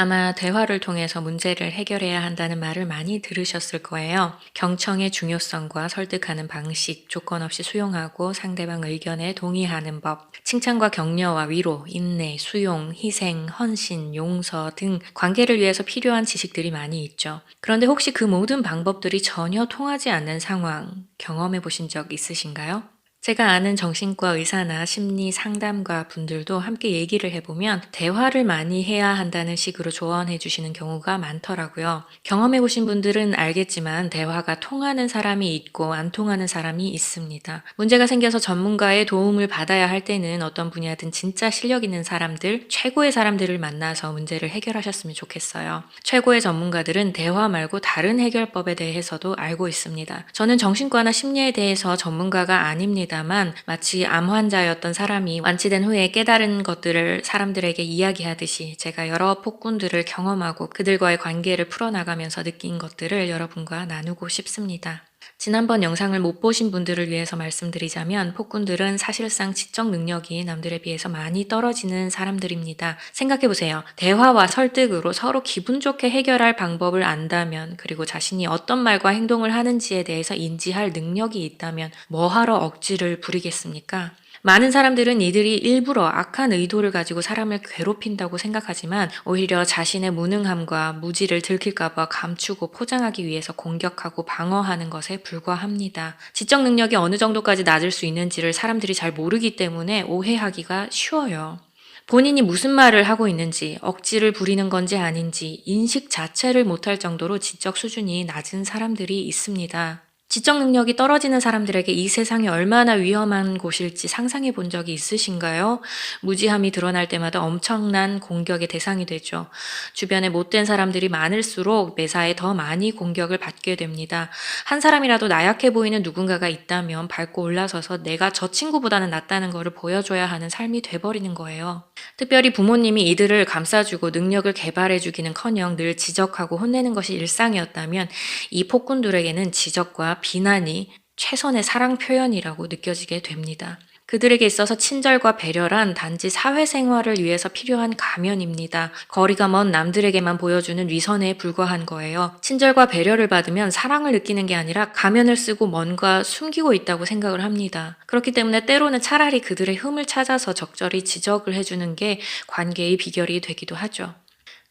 아마 대화를 통해서 문제를 해결해야 한다는 말을 많이 들으셨을 거예요. 경청의 중요성과 설득하는 방식, 조건 없이 수용하고 상대방 의견에 동의하는 법, 칭찬과 격려와 위로, 인내, 수용, 희생, 헌신, 용서 등 관계를 위해서 필요한 지식들이 많이 있죠. 그런데 혹시 그 모든 방법들이 전혀 통하지 않는 상황 경험해 보신 적 있으신가요? 제가 아는 정신과 의사나 심리 상담가 분들도 함께 얘기를 해보면 대화를 많이 해야 한다는 식으로 조언해 주시는 경우가 많더라고요. 경험해 보신 분들은 알겠지만 대화가 통하는 사람이 있고 안 통하는 사람이 있습니다. 문제가 생겨서 전문가의 도움을 받아야 할 때는 어떤 분야든 진짜 실력 있는 사람들, 최고의 사람들을 만나서 문제를 해결하셨으면 좋겠어요. 최고의 전문가들은 대화 말고 다른 해결법에 대해서도 알고 있습니다. 저는 정신과나 심리에 대해서 전문가가 아닙니다. 다만 마치 암 환자였던 사람이 완치된 후에 깨달은 것들을 사람들에게 이야기하듯이 제가 여러 폭군들을 경험하고 그들과의 관계를 풀어나가면서 느낀 것들을 여러분과 나누고 싶습니다. 지난번 영상을 못 보신 분들을 위해서 말씀드리자면 폭군들은 사실상 지적 능력이 남들에 비해서 많이 떨어지는 사람들입니다. 생각해보세요. 대화와 설득으로 서로 기분 좋게 해결할 방법을 안다면, 그리고 자신이 어떤 말과 행동을 하는지에 대해서 인지할 능력이 있다면 뭐하러 억지를 부리겠습니까? 많은 사람들은 이들이 일부러 악한 의도를 가지고 사람을 괴롭힌다고 생각하지만 오히려 자신의 무능함과 무지를 들킬까봐 감추고 포장하기 위해서 공격하고 방어하는 것에 불과합니다. 지적 능력이 어느 정도까지 낮을 수 있는지를 사람들이 잘 모르기 때문에 오해하기가 쉬워요. 본인이 무슨 말을 하고 있는지, 억지를 부리는 건지 아닌지 인식 자체를 못할 정도로 지적 수준이 낮은 사람들이 있습니다. 지적 능력이 떨어지는 사람들에게 이 세상이 얼마나 위험한 곳일지 상상해 본 적이 있으신가요? 무지함이 드러날 때마다 엄청난 공격의 대상이 되죠. 주변에 못된 사람들이 많을수록 매사에 더 많이 공격을 받게 됩니다. 한 사람이라도 나약해 보이는 누군가가 있다면 밟고 올라서서 내가 저 친구보다는 낫다는 것을 보여줘야 하는 삶이 돼버리는 거예요. 특별히 부모님이 이들을 감싸주고 능력을 개발해주기는커녕 늘 지적하고 혼내는 것이 일상이었다면 이 폭군들에게는 지적과 비난이 최선의 사랑 표현이라고 느껴지게 됩니다. 그들에게 있어서 친절과 배려란 단지 사회생활을 위해서 필요한 가면입니다. 거리가 먼 남들에게만 보여주는 위선에 불과한 거예요. 친절과 배려를 받으면 사랑을 느끼는 게 아니라 가면을 쓰고 뭔가 숨기고 있다고 생각을 합니다. 그렇기 때문에 때로는 차라리 그들의 흠을 찾아서 적절히 지적을 해주는 게 관계의 비결이 되기도 하죠.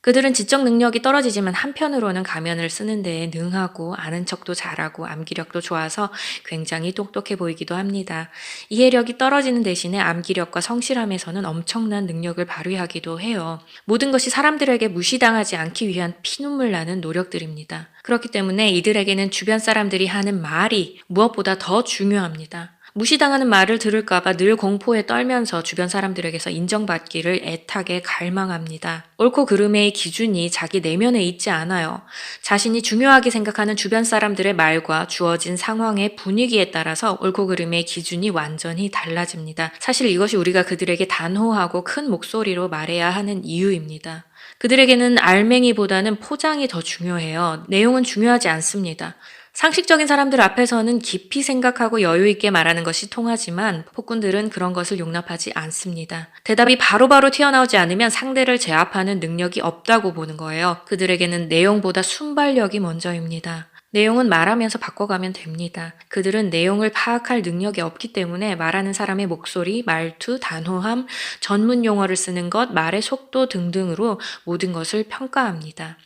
그들은 지적 능력이 떨어지지만 한편으로는 가면을 쓰는 데에 능하고 아는 척도 잘하고 암기력도 좋아서 굉장히 똑똑해 보이기도 합니다. 이해력이 떨어지는 대신에 암기력과 성실함에서는 엄청난 능력을 발휘하기도 해요. 모든 것이 사람들에게 무시당하지 않기 위한 피눈물 나는 노력들입니다. 그렇기 때문에 이들에게는 주변 사람들이 하는 말이 무엇보다 더 중요합니다. 무시당하는 말을 들을까봐 늘 공포에 떨면서 주변 사람들에게서 인정받기를 애타게 갈망합니다. 옳고 그름의 기준이 자기 내면에 있지 않아요. 자신이 중요하게 생각하는 주변 사람들의 말과 주어진 상황의 분위기에 따라서 옳고 그름의 기준이 완전히 달라집니다. 사실 이것이 우리가 그들에게 단호하고 큰 목소리로 말해야 하는 이유입니다. 그들에게는 알맹이보다는 포장이 더 중요해요. 내용은 중요하지 않습니다. 상식적인 사람들 앞에서는 깊이 생각하고 여유 있게 말하는 것이 통하지만 폭군들은 그런 것을 용납하지 않습니다. 대답이 바로바로 튀어나오지 않으면 상대를 제압하는 능력이 없다고 보는 거예요. 그들에게는 내용보다 순발력이 먼저입니다. 내용은 말하면서 바꿔가면 됩니다. 그들은 내용을 파악할 능력이 없기 때문에 말하는 사람의 목소리, 말투, 단호함, 전문 용어를 쓰는 것, 말의 속도 등등으로 모든 것을 평가합니다.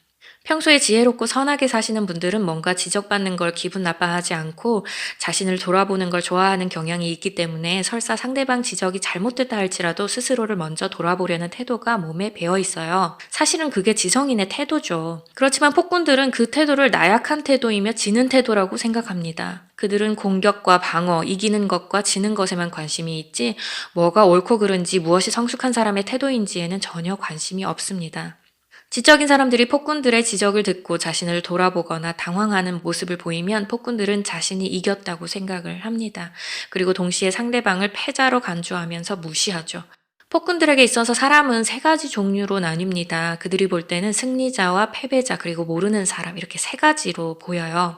평소에 지혜롭고 선하게 사시는 분들은 뭔가 지적받는 걸 기분 나빠하지 않고 자신을 돌아보는 걸 좋아하는 경향이 있기 때문에 설사 상대방 지적이 잘못됐다 할지라도 스스로를 먼저 돌아보려는 태도가 몸에 배어 있어요. 사실은 그게 지성인의 태도죠. 그렇지만 폭군들은 그 태도를 나약한 태도이며 지는 태도라고 생각합니다. 그들은 공격과 방어, 이기는 것과 지는 것에만 관심이 있지 뭐가 옳고 그른지 무엇이 성숙한 사람의 태도인지에는 전혀 관심이 없습니다. 지적인 사람들이 폭군들의 지적을 듣고 자신을 돌아보거나 당황하는 모습을 보이면 폭군들은 자신이 이겼다고 생각을 합니다. 그리고 동시에 상대방을 패자로 간주하면서 무시하죠. 폭군들에게 있어서 사람은 세 가지 종류로 나뉩니다. 그들이 볼 때는 승리자와 패배자 그리고 모르는 사람 이렇게 세 가지로 보여요.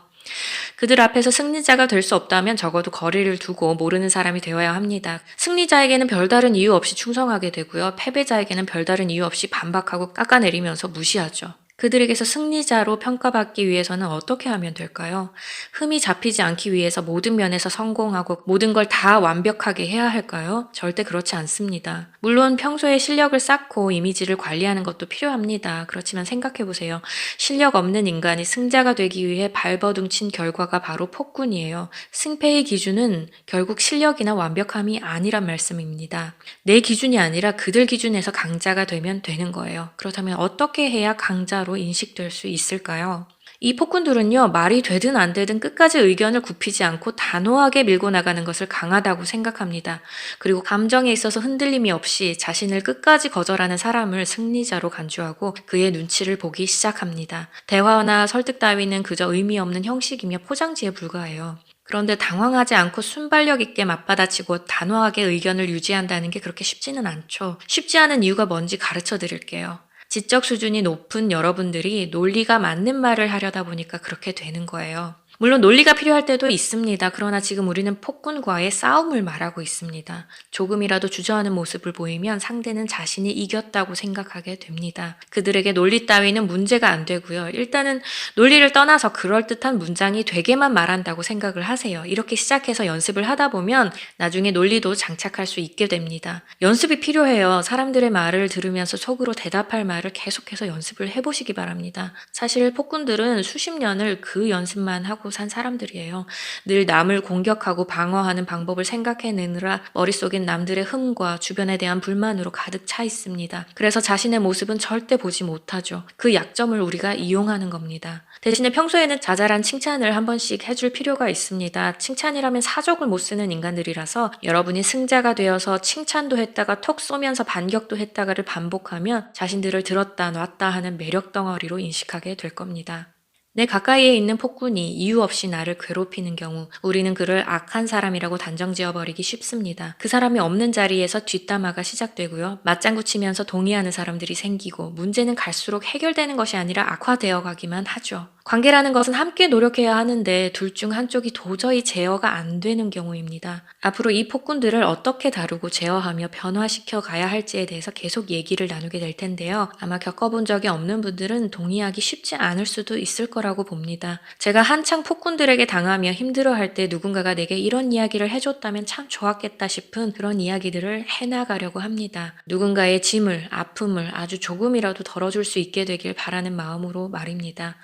그들 앞에서 승리자가 될 수 없다면 적어도 거리를 두고 모르는 사람이 되어야 합니다. 승리자에게는 별다른 이유 없이 충성하게 되고요. 패배자에게는 별다른 이유 없이 반박하고 깎아내리면서 무시하죠. 그들에게서 승리자로 평가받기 위해서는 어떻게 하면 될까요? 흠이 잡히지 않기 위해서 모든 면에서 성공하고 모든 걸 다 완벽하게 해야 할까요? 절대 그렇지 않습니다. 물론 평소에 실력을 쌓고 이미지를 관리하는 것도 필요합니다. 그렇지만 생각해보세요. 실력 없는 인간이 승자가 되기 위해 발버둥친 결과가 바로 폭군이에요. 승패의 기준은 결국 실력이나 완벽함이 아니란 말씀입니다. 내 기준이 아니라 그들 기준에서 강자가 되면 되는 거예요. 그렇다면 어떻게 해야 강자로 인식될 수 있을까요? 이 폭군들은요, 말이 되든 안 되든 끝까지 의견을 굽히지 않고 단호하게 밀고 나가는 것을 강하다고 생각합니다. 그리고 감정에 있어서 흔들림이 없이 자신을 끝까지 거절하는 사람을 승리자로 간주하고 그의 눈치를 보기 시작합니다. 대화나 설득 따위는 그저 의미 없는 형식이며 포장지에 불과해요. 그런데 당황하지 않고 순발력 있게 맞받아치고 단호하게 의견을 유지한다는 게 그렇게 쉽지는 않죠. 쉽지 않은 이유가 뭔지 가르쳐 드릴게요. 지적 수준이 높은 여러분들이 논리가 맞는 말을 하려다 보니까 그렇게 되는 거예요. 물론 논리가 필요할 때도 있습니다. 그러나 지금 우리는 폭군과의 싸움을 말하고 있습니다. 조금이라도 주저하는 모습을 보이면 상대는 자신이 이겼다고 생각하게 됩니다. 그들에게 논리 따위는 문제가 안 되고요. 일단은 논리를 떠나서 그럴듯한 문장이 되게만 말한다고 생각을 하세요. 이렇게 시작해서 연습을 하다 보면 나중에 논리도 장착할 수 있게 됩니다. 연습이 필요해요. 사람들의 말을 들으면서 속으로 대답할 말을 계속해서 연습을 해보시기 바랍니다. 사실 폭군들은 수십 년을 그 연습만 하고 산 사람들이에요. 늘 남을 공격하고 방어하는 방법을 생각해내느라 머릿속엔 남들의 흠과 주변에 대한 불만으로 가득 차 있습니다. 그래서 자신의 모습은 절대 보지 못하죠. 그 약점을 우리가 이용하는 겁니다. 대신에 평소에는 자잘한 칭찬을 한 번씩 해줄 필요가 있습니다. 칭찬이라면 사족을 못 쓰는 인간들이라서 여러분이 승자가 되어서 칭찬도 했다가 톡 쏘면서 반격도 했다가를 반복하면 자신들을 들었다 놨다 하는 매력 덩어리로 인식하게 될 겁니다. 내 가까이에 있는 폭군이 이유 없이 나를 괴롭히는 경우 우리는 그를 악한 사람이라고 단정 지어버리기 쉽습니다. 그 사람이 없는 자리에서 뒷담화가 시작되고요. 맞장구 치면서 동의하는 사람들이 생기고 문제는 갈수록 해결되는 것이 아니라 악화되어 가기만 하죠. 관계라는 것은 함께 노력해야 하는데 둘 중 한쪽이 도저히 제어가 안 되는 경우입니다. 앞으로 이 폭군들을 어떻게 다루고 제어하며 변화시켜 가야 할지에 대해서 계속 얘기를 나누게 될 텐데요. 아마 겪어본 적이 없는 분들은 동의하기 쉽지 않을 수도 있을 거라고 봅니다. 제가 한창 폭군들에게 당하며 힘들어할 때 누군가가 내게 이런 이야기를 해줬다면 참 좋았겠다 싶은 그런 이야기들을 해나가려고 합니다. 누군가의 짐을, 아픔을 아주 조금이라도 덜어줄 수 있게 되길 바라는 마음으로 말입니다.